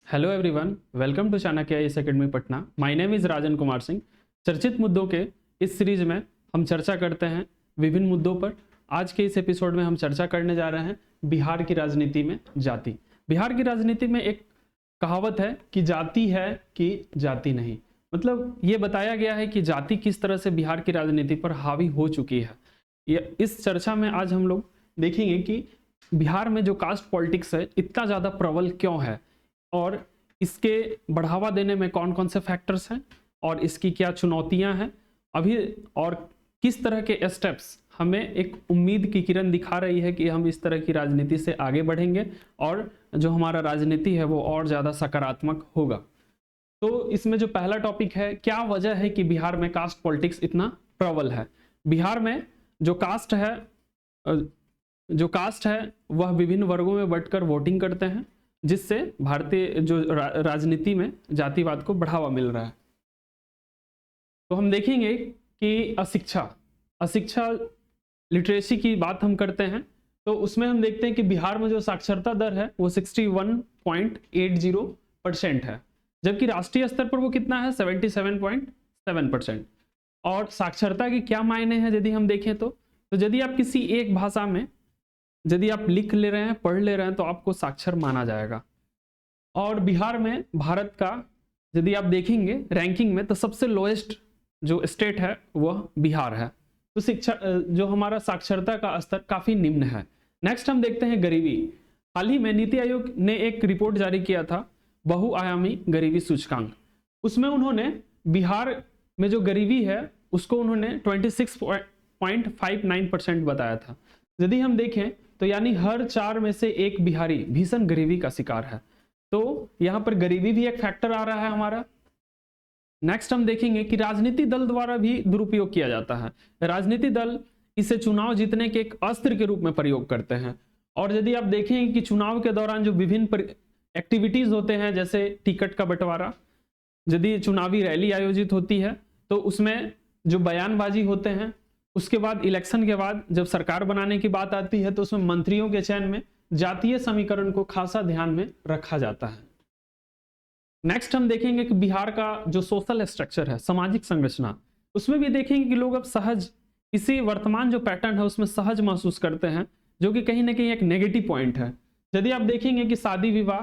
Hello everyone, welcome to Chanakya IAS academy Patna. My name is Rajan Kumar Singh. चर्चित मुद्दों के इस सीरीज में हम चर्चा करते हैं विभिन्न मुद्दों पर। आज के इस एपिसोड में हम चर्चा करने जा रहे हैं बिहार की राजनीति में जाति। बिहार की राजनीति में एक कहावत है कि जाति है कि जाति नहीं। मतलब ये बताया गया है कि जाति किस तरह से बिहार की राजनीति पर हावी हो चुकी है। इस चर्चा में आज हम लोग देखेंगे कि बिहार में जो कास्ट पॉलिटिक्स है इतना ज़्यादा प्रबल क्यों है और इसके बढ़ावा देने में कौन कौन से फैक्टर्स हैं और इसकी क्या चुनौतियां हैं अभी, और किस तरह के स्टेप्स हमें एक उम्मीद की किरण दिखा रही है कि हम इस तरह की राजनीति से आगे बढ़ेंगे और जो हमारा राजनीति है वो और ज़्यादा सकारात्मक होगा। तो इसमें जो पहला टॉपिक है, क्या वजह है कि बिहार में कास्ट पॉलिटिक्स इतना प्रबल है। बिहार में जो कास्ट है वह विभिन्न वर्गों में बंटकर वोटिंग करते हैं, जिससे भारतीय जो राजनीति में जातिवाद को बढ़ावा मिल रहा है। तो हम देखेंगे कि अशिक्षा लिटरेसी की बात हम करते हैं तो उसमें हम देखते हैं कि बिहार में जो साक्षरता दर है वो 61.80% है, जबकि राष्ट्रीय स्तर पर वो कितना है 77.7%। और साक्षरता के क्या मायने हैं यदि हम देखें तो यदि आप किसी एक भाषा में यदि आप लिख ले रहे हैं, पढ़ ले रहे हैं तो आपको साक्षर माना जाएगा। और बिहार में भारत का यदि आप देखेंगे रैंकिंग में तो सबसे लोएस्ट जो स्टेट है वह बिहार है। तो शिक्षा जो हमारा साक्षरता का स्तर काफ़ी निम्न है। नेक्स्ट हम देखते हैं गरीबी। हाल ही में नीति आयोग ने एक रिपोर्ट जारी किया था, बहुआयामी गरीबी सूचकांक। उसमें उन्होंने बिहार में जो गरीबी है उसको उन्होंने 26.59% बताया था। यदि हम देखें तो यानी हर 4 में से एक बिहारी भीषण गरीबी का शिकार है। तो यहाँ पर गरीबी भी एक फैक्टर आ रहा है हमारा। नेक्स्ट हम देखेंगे कि राजनीति दल द्वारा भी दुरुपयोग किया जाता है। राजनीति दल इसे चुनाव जीतने के एक अस्त्र के रूप में प्रयोग करते हैं। और यदि आप देखेंगे कि चुनाव के दौरान जो विभिन्न एक्टिविटीज होते हैं, जैसे टिकट का बंटवारा, यदि चुनावी रैली आयोजित होती है तो उसमें जो बयानबाजी होते हैं, उसके बाद इलेक्शन के बाद जब सरकार बनाने की बात आती है तो उसमें मंत्रियों के चयन में जातीय समीकरण को खासा ध्यान में रखा जाता है। नेक्स्ट हम देखेंगे कि बिहार का जो सोशल स्ट्रक्चर है, सामाजिक संरचना, उसमें भी देखेंगे कि लोग अब सहज, इसी वर्तमान जो पैटर्न है उसमें सहज महसूस करते हैं, जो कि कहीं ना कहीं एक नेगेटिव पॉइंट है। यदि आप देखेंगे कि शादी विवाह,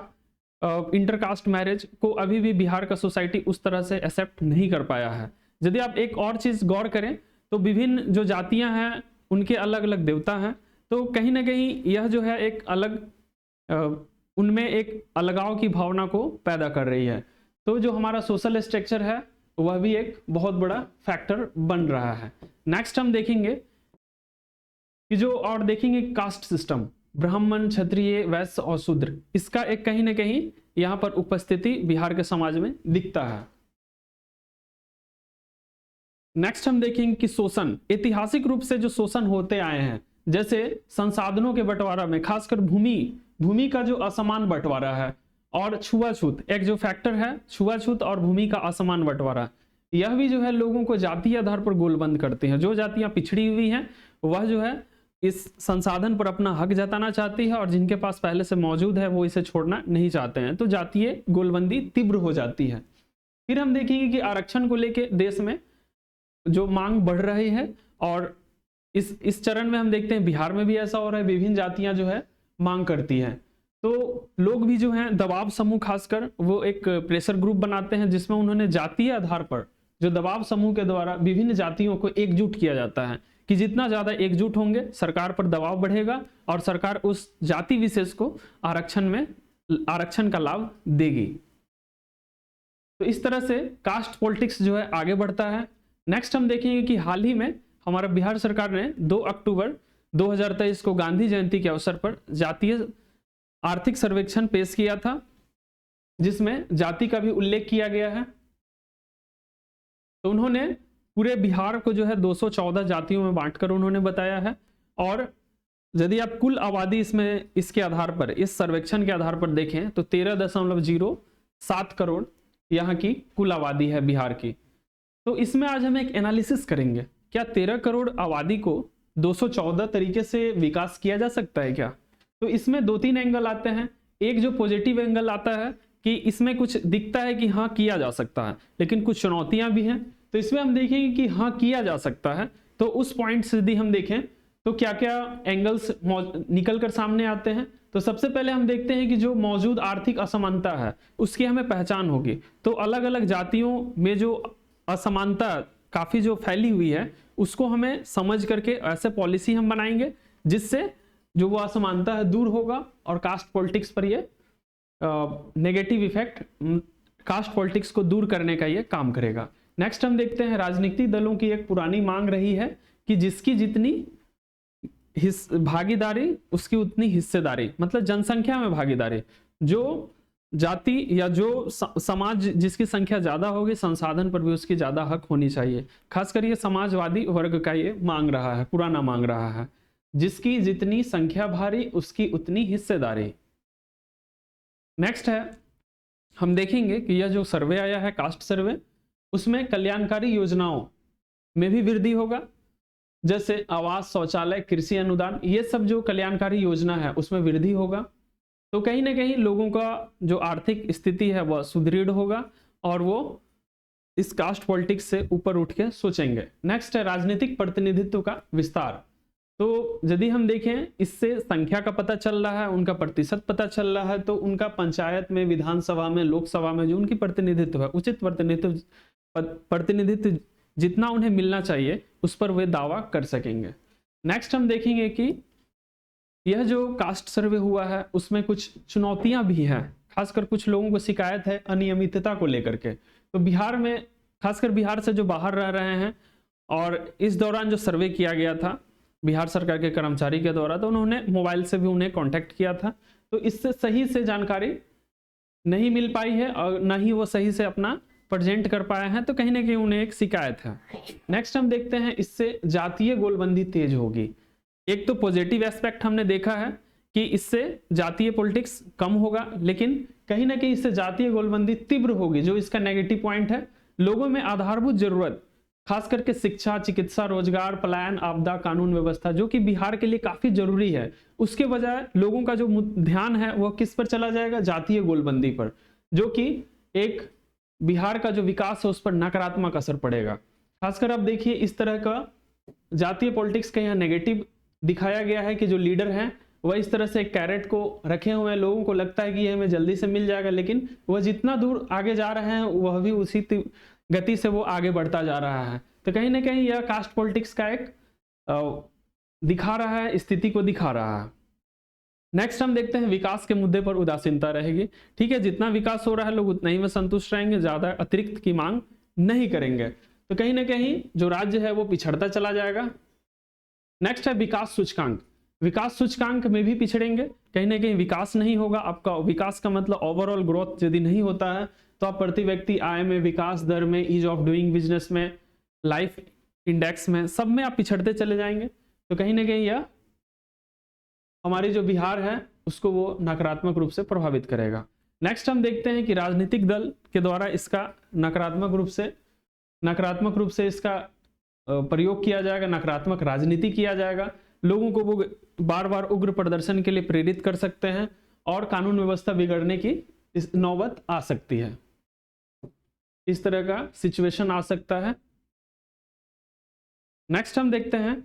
इंटरकास्ट मैरिज को अभी भी बिहार का सोसाइटी उस तरह से एक्सेप्ट नहीं कर पाया है। यदि आप एक और चीज गौर करें तो विभिन्न जो जातियां हैं उनके अलग अलग देवता हैं, तो कहीं ना कहीं यह जो है एक अलग उनमें एक अलगाव की भावना को पैदा कर रही है। तो जो हमारा सोशल स्ट्रक्चर है वह भी एक बहुत बड़ा फैक्टर बन रहा है। नेक्स्ट हम देखेंगे कि देखेंगे कास्ट सिस्टम, ब्राह्मण, क्षत्रिय, वैश्य और शूद्र, इसका एक कहीं ना कहीं यहाँ पर उपस्थिति बिहार के समाज में दिखता है। नेक्स्ट हम देखेंगे कि शोषण, ऐतिहासिक रूप से जो शोषण होते आए हैं, जैसे संसाधनों के बंटवारा में खासकर भूमि का जो असमान बंटवारा है, और छुआछूत, एक जो फैक्टर है छुआछूत और भूमि का असमान बंटवारा, यह भी जो है लोगों को जातीय आधार पर गोलबंद करते हैं। जो जातियां पिछड़ी हुई हैं वह जो है इस संसाधन पर अपना हक जताना चाहती है और जिनके पास पहले से मौजूद है वो इसे छोड़ना नहीं चाहते हैं, तो जातीय गोलबंदी तीव्र हो जाती है। फिर हम देखेंगे कि आरक्षण को लेकर देश में जो मांग बढ़ रही है, और इस चरण में हम देखते हैं बिहार में भी ऐसा हो रहा है, विभिन्न जातियां जो है मांग करती हैं। तो लोग भी जो हैं दबाव समूह, खासकर वो एक प्रेशर ग्रुप बनाते हैं जिसमें उन्होंने जातीय आधार पर जो दबाव समूह के द्वारा विभिन्न जातियों को एकजुट किया जाता है कि जितना ज्यादा एकजुट होंगे सरकार पर दबाव बढ़ेगा और सरकार उस जाति विशेष को आरक्षण का लाभ देगी। तो इस तरह से कास्ट पॉलिटिक्स जो है आगे बढ़ता है। नेक्स्ट हम देखेंगे कि हाल ही में हमारा बिहार सरकार ने 2 अक्टूबर 2023 को गांधी जयंती के अवसर पर जातीय आर्थिक सर्वेक्षण पेश किया था, जिसमें जाति का भी उल्लेख किया गया है। तो उन्होंने पूरे बिहार को जो है 214 जातियों में बांटकर उन्होंने बताया है। और यदि आप कुल आबादी इसके आधार पर, इस सर्वेक्षण के आधार पर देखें तो 13.07 करोड़ यहाँ की कुल आबादी है बिहार की। तो इसमें आज हम एक एनालिसिस करेंगे, क्या 13 करोड़ आबादी को 214 तरीके से विकास किया जा सकता है क्या? तो इसमें 2-3 एंगल आते हैं। एक जो पॉजिटिव एंगल आता है कि इसमें कुछ दिखता है कि हाँ किया जा सकता है, लेकिन कुछ चुनौतियां भी हैं। तो इसमें हम देखेंगे कि हाँ किया जा सकता है, तो उस पॉइंट से यदि हम देखें तो क्या क्या एंगल्स निकल कर सामने आते हैं। तो सबसे पहले हम देखते हैं कि जो मौजूद आर्थिक असमानता है उसकी हमें पहचान होगी। तो अलग अलग जातियों में जो असमानता काफी जो फैली हुई है उसको हमें समझ करके ऐसे पॉलिसी हम बनाएंगे जिससे जो वो असमानता है दूर होगा और कास्ट पॉलिटिक्स पर ये नेगेटिव इफेक्ट, कास्ट पॉलिटिक्स को दूर करने का ये काम करेगा। नेक्स्ट हम देखते हैं राजनीतिक दलों की एक पुरानी मांग रही है कि जिसकी जितनी भागीदारी उसकी उतनी हिस्सेदारी, मतलब जनसंख्या में भागीदारी, जो जाति या जो समाज जिसकी संख्या ज्यादा होगी संसाधन पर भी उसकी ज्यादा हक होनी चाहिए। खासकर ये समाजवादी वर्ग का ये मांग रहा है, पुराना मांग रहा है, जिसकी जितनी संख्या भारी उसकी उतनी हिस्सेदारी। नेक्स्ट है हम देखेंगे कि यह जो सर्वे आया है कास्ट सर्वे, उसमें कल्याणकारी योजनाओं में भी वृद्धि होगा, जैसे आवास, शौचालय, कृषि अनुदान, ये सब जो कल्याणकारी योजना है उसमें वृद्धि होगा। तो कहीं ना कहीं लोगों का जो आर्थिक स्थिति है वह सुदृढ़ होगा और वो इस कास्ट पॉलिटिक्स से ऊपर उठ के सोचेंगे। नेक्स्ट है राजनीतिक प्रतिनिधित्व का विस्तार। तो यदि हम देखें इससे संख्या का पता चल रहा है, उनका प्रतिशत पता चल रहा है, तो उनका पंचायत में, विधानसभा में, लोकसभा में जो उनकी प्रतिनिधित्व है, उचित प्रतिनिधित्व जितना उन्हें मिलना चाहिए उस पर वे दावा कर सकेंगे। नेक्स्ट हम देखेंगे कि यह जो कास्ट सर्वे हुआ है उसमें कुछ चुनौतियां भी हैं, खासकर कुछ लोगों को शिकायत है अनियमितता को लेकर के। तो बिहार में, खासकर बिहार से जो बाहर रह रहे हैं, और इस दौरान जो सर्वे किया गया था बिहार सरकार के कर्मचारी के द्वारा, तो उन्होंने मोबाइल से भी उन्हें कांटेक्ट किया था, तो इससे सही से जानकारी नहीं मिल पाई है और न ही वो सही से अपना प्रेजेंट कर पाए हैं, तो कहीं ना कहीं उन्हें एक शिकायत है। नेक्स्ट हम देखते हैं इससे जातीय गोलबंदी तेज होगी। एक तो पॉजिटिव एस्पेक्ट हमने देखा है कि इससे जातीय पॉलिटिक्स कम होगा, लेकिन कहीं ना कहीं इससे जातीय गोलबंदी तीव्र होगी। जो इसका नेगेटिव पॉइंट है, लोगों में आधारभूत जरूरत, खास करके शिक्षा, चिकित्सा, रोजगार, पलायन, आपदा, कानून व्यवस्था, जो कि बिहार के लिए काफी जरूरी है, उसके बजाय लोगों का जो ध्यान है वह किस पर चला जाएगा, जातीय गोलबंदी पर, जो कि एक बिहार का जो विकास है उस पर नकारात्मक असर पड़ेगा। खासकर अब देखिए इस तरह का जातीय पॉलिटिक्स का यहाँ नेगेटिव दिखाया गया है कि जो लीडर हैं वह इस तरह से एक कैरेट को रखे हुए हैं, लोगों को लगता है कि ये हमें जल्दी से मिल जाएगा, लेकिन वह जितना दूर आगे जा रहे हैं वह भी उसी गति से वो आगे बढ़ता जा रहा है। तो कहीं ना कहीं यह कास्ट पॉलिटिक्स का एक दिखा रहा है, स्थिति को दिखा रहा है। नेक्स्ट हम देखते हैं विकास के मुद्दे पर उदासीनता रहेगी। ठीक है, जितना विकास हो रहा है लोग उतना ही में संतुष्ट रहेंगे, ज्यादा अतिरिक्त की मांग नहीं करेंगे, तो कहीं ना कहीं जो राज्य है वो पिछड़ता चला जाएगा। नेक्स्ट है विकास सूचकांक। विकास सूचकांक में भी पिछड़ेंगे, कहीं ना कहीं विकास नहीं होगा आपका। विकास का मतलब ओवरऑल ग्रोथ यदि नहीं होता है तो आप प्रति व्यक्ति आय में, विकास दर में, ईज ऑफ डूइंग बिजनेस में, लाइफ इंडेक्स में, सब में आप पिछड़ते चले जाएंगे। तो कहीं ना कहीं यह हमारी जो बिहार है उसको वो नकारात्मक रूप से प्रभावित करेगा। नेक्स्ट हम देखते हैं कि राजनीतिक दल के द्वारा इसका नकारात्मक रूप से इसका प्रयोग किया जाएगा, नकारात्मक राजनीति किया जाएगा, लोगों को वो बार बार उग्र प्रदर्शन के लिए प्रेरित कर सकते हैं और कानून व्यवस्था बिगड़ने की इस नौबत आ सकती है। इस तरह का सिचुएशन आ सकता है। नेक्स्ट हम देखते हैं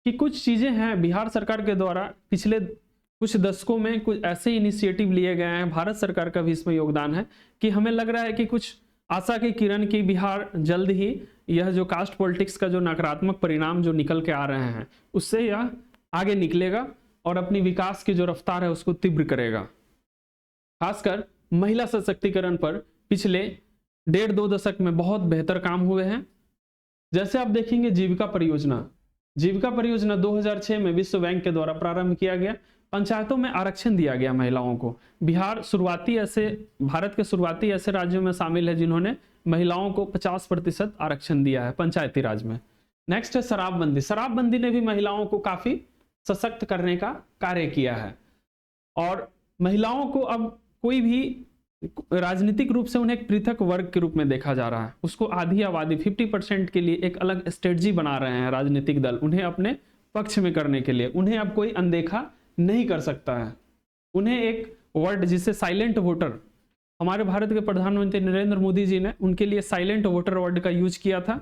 कि कुछ चीजें हैं बिहार सरकार के द्वारा पिछले कुछ दशकों में कुछ ऐसे इनिशिएटिव लिए गए हैं, भारत सरकार का भी इसमें योगदान है, कि हमें लग रहा है कि कुछ आशा की किरण की बिहार जल्द ही यह जो कास्ट पॉलिटिक्स का जो नकारात्मक परिणाम जो निकल के आ रहे हैं उससे यह आगे निकलेगा और अपनी विकास की जो रफ्तार है उसको तीव्र करेगा। खासकर महिला सशक्तिकरण पर पिछले 1.5-2 दशक में बहुत बेहतर काम हुए हैं। जैसे आप देखेंगे जीविका परियोजना 2006 में विश्व बैंक के द्वारा प्रारंभ किया गया। पंचायतों में आरक्षण दिया गया महिलाओं को। बिहार भारत के शुरुआती ऐसे राज्यों में शामिल है जिन्होंने महिलाओं को 50% आरक्षण दिया है पंचायती राज में। नेक्स्ट है शराबबंदी ने भी महिलाओं को काफी सशक्त करने का कार्य किया है और महिलाओं को अब कोई भी राजनीतिक रूप से उन्हें एक पृथक वर्ग के रूप में देखा जा रहा है। उसको आधी आबादी 50% के लिए एक अलग स्ट्रेटजी बना रहे हैं राजनीतिक दल, उन्हें अपने पक्ष में करने के लिए। उन्हें अब कोई अनदेखा नहीं कर सकता है। उन्हें एक वर्ड जिसे साइलेंट वोटर हमारे भारत के प्रधानमंत्री नरेंद्र मोदी जी ने उनके लिए साइलेंट वोटर वर्ड का यूज किया था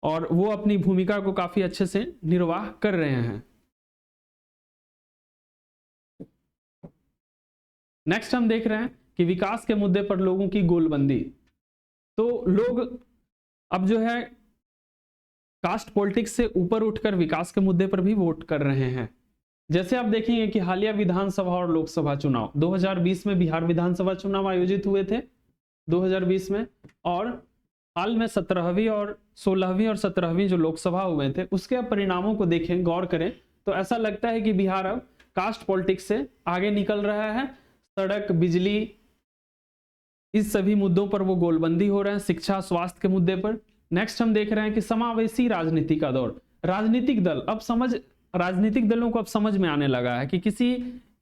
और वो अपनी भूमिका को काफी अच्छे से निर्वाह कर रहे हैं। नेक्स्ट हम देख रहे हैं कि विकास के मुद्दे पर लोगों की गोलबंदी। तो लोग अब जो है कास्ट पॉलिटिक्स से ऊपर उठकर विकास के मुद्दे पर भी वोट कर रहे हैं। जैसे आप देखेंगे कि हालिया विधानसभा और लोकसभा चुनाव 2020 में बिहार विधानसभा चुनाव आयोजित हुए थे 2020 में, और हाल में 17वीं और 16वीं और 17वीं जो लोकसभा हुए थे उसके परिणामों को देखें, गौर करें तो ऐसा लगता है कि बिहार अब कास्ट पॉलिटिक्स से आगे निकल रहा है। सड़क, बिजली, इस सभी मुद्दों पर वो गोलबंदी हो रहे हैं, शिक्षा, स्वास्थ्य के मुद्दे पर। नेक्स्ट हम देख रहे हैं कि समावेशी राजनीति का दौर। राजनीतिक दल अब राजनीतिक दलों को अब समझ में आने लगा है कि किसी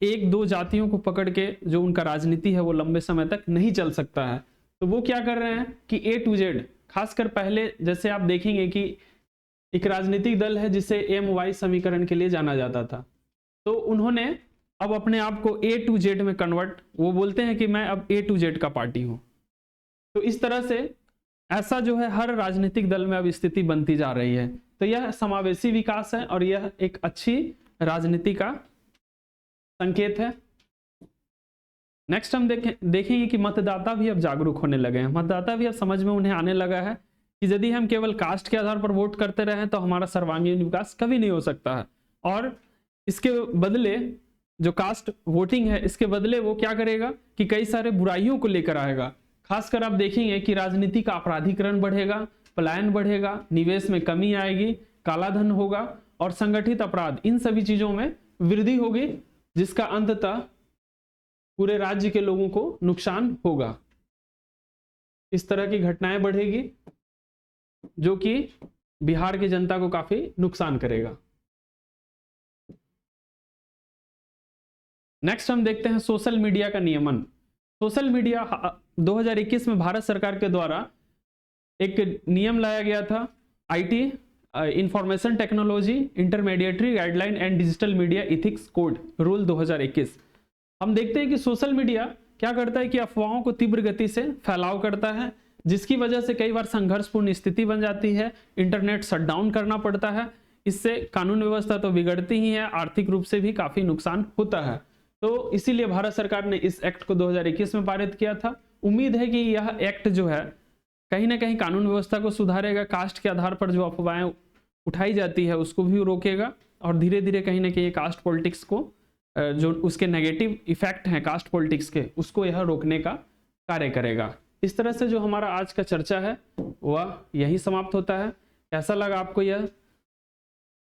एक दो जातियों को पकड़ के जो उनका राजनीति है वो लंबे समय तक नहीं चल सकता है। तो वो क्या कर रहे हैं कि A to Z, खासकर पहले जैसे आप देखेंगे कि एक राजनीतिक दल है जिसे MY समीकरण के लिए जाना जाता था, तो उन्होंने अब अपने आप को A to Z में कन्वर्ट, वो बोलते हैं कि मैं अब A to Z का पार्टी हूं। तो इस तरह से ऐसा जो है हर राजनीतिक दल में अब स्थिति बनती जा रही है। तो यह समावेशी विकास है और यह एक अच्छी राजनीति का संकेत है। नेक्स्ट हम देखेंगे कि मतदाता भी अब जागरूक होने लगे हैं। मतदाता भी अब समझ में उन्हें आने लगा है कि यदि हम केवल कास्ट के आधार पर वोट करते रहे तो हमारा सर्वांगीण विकास कभी नहीं हो सकता है, और इसके बदले जो कास्ट वोटिंग है इसके बदले वो क्या करेगा कि कई सारे बुराइयों को लेकर आएगा। खासकर आप देखेंगे कि राजनीति का अपराधीकरण बढ़ेगा, पलायन बढ़ेगा, निवेश में कमी आएगी, काला धन होगा और संगठित अपराध, इन सभी चीजों में वृद्धि होगी, जिसका अंततः पूरे राज्य के लोगों को नुकसान होगा। इस तरह की घटनाएं बढ़ेगी जो कि बिहार की जनता को काफी नुकसान करेगा। नेक्स्ट हम देखते हैं सोशल मीडिया का नियमन। सोशल मीडिया 2021 में भारत सरकार के द्वारा एक नियम लाया गया था, IT information technology intermediary guideline and digital media ethics code rule 2021। हम देखते हैं कि सोशल मीडिया क्या करता है कि अफवाहों को तीव्र गति से फैलाव करता है, जिसकी वजह से कई बार संघर्षपूर्ण स्थिति बन जाती है, इंटरनेट शटडाउन करना पड़ता है। इससे कानून व्यवस्था तो बिगड़ती ही है, आर्थिक रूप से भी काफी नुकसान होता है। तो इसीलिए भारत सरकार ने इस एक्ट को 2021 में पारित किया था। उम्मीद है कि यह एक्ट जो है कहीं ना कहीं कानून व्यवस्था को सुधारेगा, कास्ट के आधार पर जो अफवाहें उठाई जाती है उसको भी रोकेगा, और धीरे धीरे कहीं ना कहीं कास्ट पॉलिटिक्स को जो उसके नेगेटिव इफेक्ट हैं कास्ट पॉलिटिक्स के, उसको यह रोकने का कार्य करेगा। इस तरह से जो हमारा आज का चर्चा है वह यही समाप्त होता है। कैसा लगा आपको यह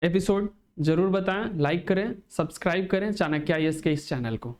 एपिसोड जरूर बताएं, लाइक करें, सब्सक्राइब करें चाणक्य IAS के इस चैनल को।